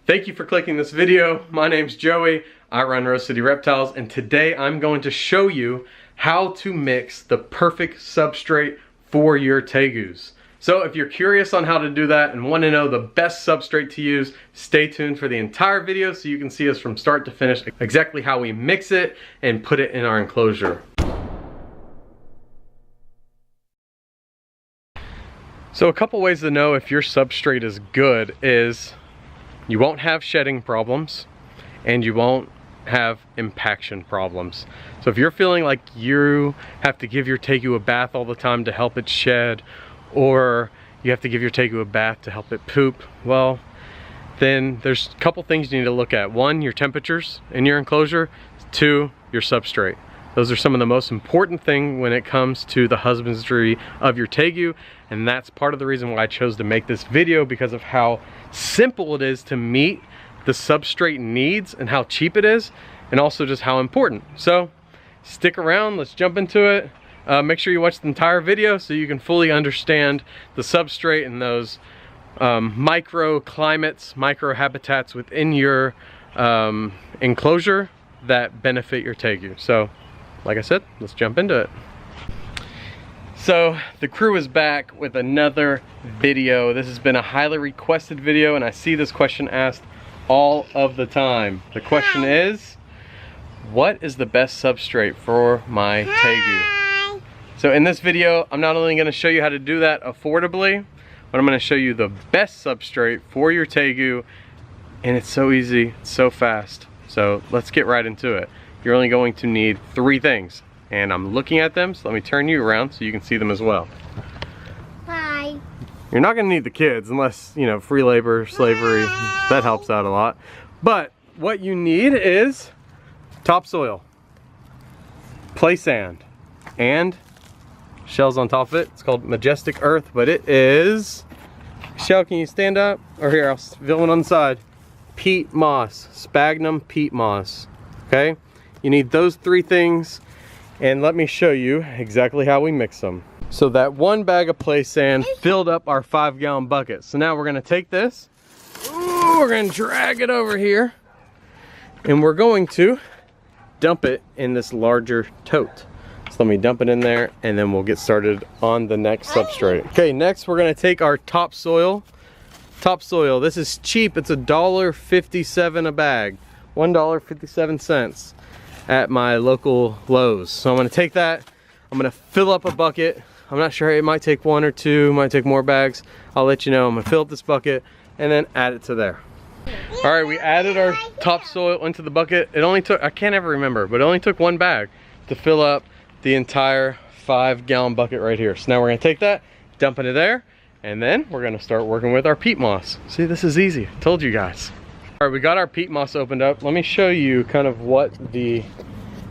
Thank you for clicking this video. My name's Joey. I run Rose City Reptiles, and today I'm going to show you how to mix the perfect substrate for your tegus. So if you're curious on how to do that and want to know the best substrate to use, stay tuned for the entire video so you can see us from start to finish, exactly how we mix it and put it in our enclosure. So a couple ways to know if your substrate is good is you won't have shedding problems and you won't have impaction problems. So if you're feeling like you have to give your tegu a bath all the time to help it shed, or you have to give your tegu a bath to help it poop, well, then there's a couple things you need to look at. One, your temperatures in your enclosure. Two, your substrate. Those are some of the most important things when it comes to the husbandry of your tegu, and that's part of the reason why I chose to make this video, because of how simple it is to meet the substrate needs and how cheap it is, and also just how important. So stick around, let's jump into it. Make sure you watch the entire video so you can fully understand the substrate and those microclimates, microhabitats within your enclosure that benefit your tegu. So like I said, let's jump into it. So the crew is back with another video. This has been a highly requested video, and I see this question asked all of the time. The question is, what is the best substrate for my tegu? So in this video, I'm not only going to show you how to do that affordably, but I'm going to show you the best substrate for your tegu, and it's so easy, it's so fast. So let's get right into it. You're only going to need 3 things, and I'm looking at them, so let me turn you around so you can see them as well. Hi. You're not going to need the kids unless, you know, free labor, slavery, that helps out a lot. But what you need is topsoil, play sand, and shells on top of it. It's called Majestic Earth, but it is, Shell, can you stand up? Or here, I'll fill it on the side. Peat Moss, sphagnum peat moss, okay? You need those 3 things, and let me show you exactly how we mix them. So that 1 bag of play sand filled up our 5-gallon bucket. So now we're gonna take this, we're gonna drag it over here, and we're going to dump it in this larger tote. So let me dump it in there, and then we'll get started on the next substrate. Okay, next we're gonna take our topsoil. Topsoil, this is cheap, it's $1.57 a bag, $1.57 at my local Lowe's. So I'm gonna take that, I'm gonna fill up a bucket. I'm not sure, it might take 1 or 2, might take more bags. I'll let you know. I'm gonna fill up this bucket and then add it to there. All right, we added our topsoil into the bucket. It only took, I can't ever remember, but it only took 1 bag to fill up the entire 5-gallon bucket right here. So now we're gonna take that, dump it there, and then we're gonna start working with our peat moss. See, this is easy, I told you guys. All right, we got our peat moss opened up. Let me show you kind of what the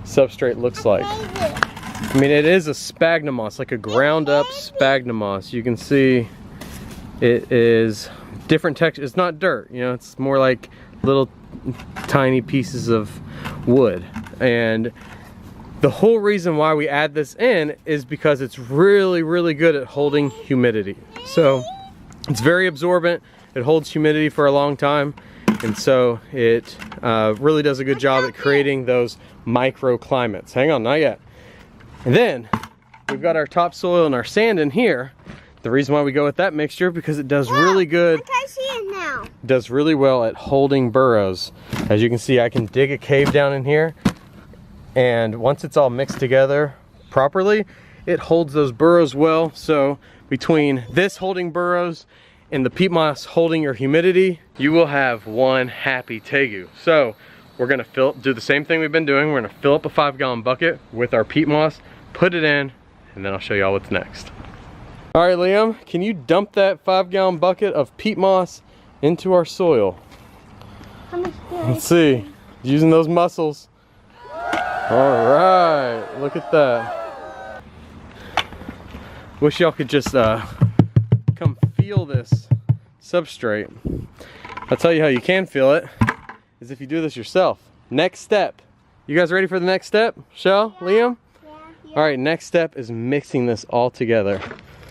substrate looks like. I mean, it is a sphagnum moss, like a ground up sphagnum moss. You can see it is different texture. It's not dirt, you know, it's more like little tiny pieces of wood. And the whole reason why we add this in is because it's really, really good at holding humidity. So it's very absorbent. It holds humidity for a long time. And so it really does a good job at creating those microclimates. Hang on, not yet. And then we've got our topsoil and our sand in here. The reason why we go with that mixture, because it does really good. I can see it now. Does really well at holding burrows. As you can see, I can dig a cave down in here, and once it's all mixed together properly, it holds those burrows well. So between this holding burrows and the peat moss holding your humidity, you will have one happy tegu. So we're gonna do the same thing we've been doing. We're gonna fill up a 5-gallon bucket with our peat moss, put it in, and then I'll show y'all what's next. All right, Liam, can you dump that 5-gallon bucket of peat moss into our soil? Let's see, using those muscles. All right, look at that. Wish y'all could just come feel this substrate. I'll tell you how you can feel it, is if you do this yourself. Next step. You guys ready for the next step? Shell, Liam? Yeah. All right, next step is mixing this all together.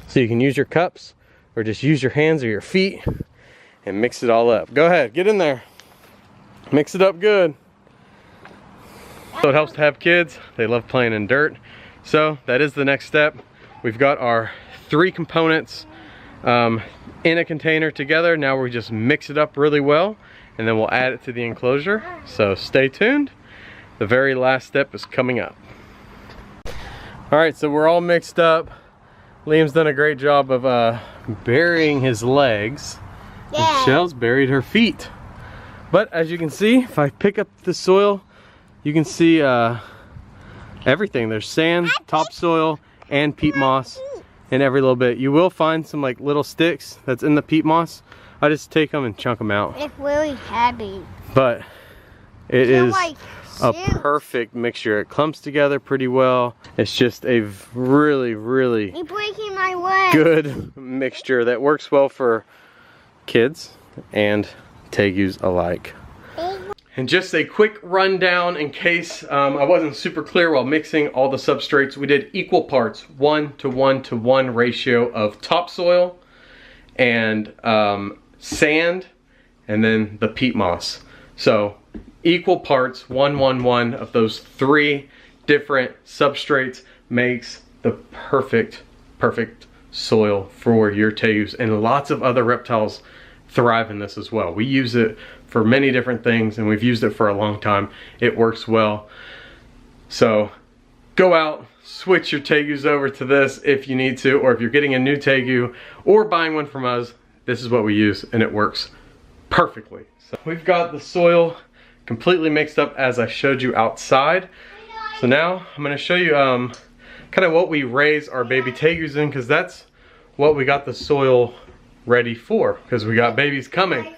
So you can use your cups or just use your hands or your feet and mix it all up. Go ahead, get in there. Mix it up good. So it helps to have kids. They love playing in dirt. So that is the next step. We've got our 3 components in a container together. Now we just mix it up really well, and then we'll add it to the enclosure. So stay tuned. The very last step is coming up. All right, so we're all mixed up. Liam's done a great job of burying his legs. Yeah. Michelle's buried her feet. But as you can see, if I pick up the soil, you can see everything. There's sand, topsoil, and peat moss in every little bit. You will find some like little sticks that's in the peat moss. I just take them and chunk them out. It's really heavy. But it is like a perfect mixture. It clumps together pretty well. It's just a really, really You're breaking my leg. good mixture that works well for kids and tegus alike. And just a quick rundown in case I wasn't super clear while mixing all the substrates. We did equal parts, 1:1:1 ratio of topsoil and sand, and then the peat moss. So equal parts, 1:1:1 of those 3 different substrates makes the perfect soil for your tegus, and lots of other reptiles thrive in this as well. We use it for many different things, and we've used it for a long time. It works well. So go out, switch your tegus over to this if you need to, or if you're getting a new tegu or buying one from us, this is what we use, and it works perfectly. So we've got the soil completely mixed up as I showed you outside. So now I'm going to show you kind of what we raise our baby tegus in, because that's what we got the soil ready for, because we got babies coming.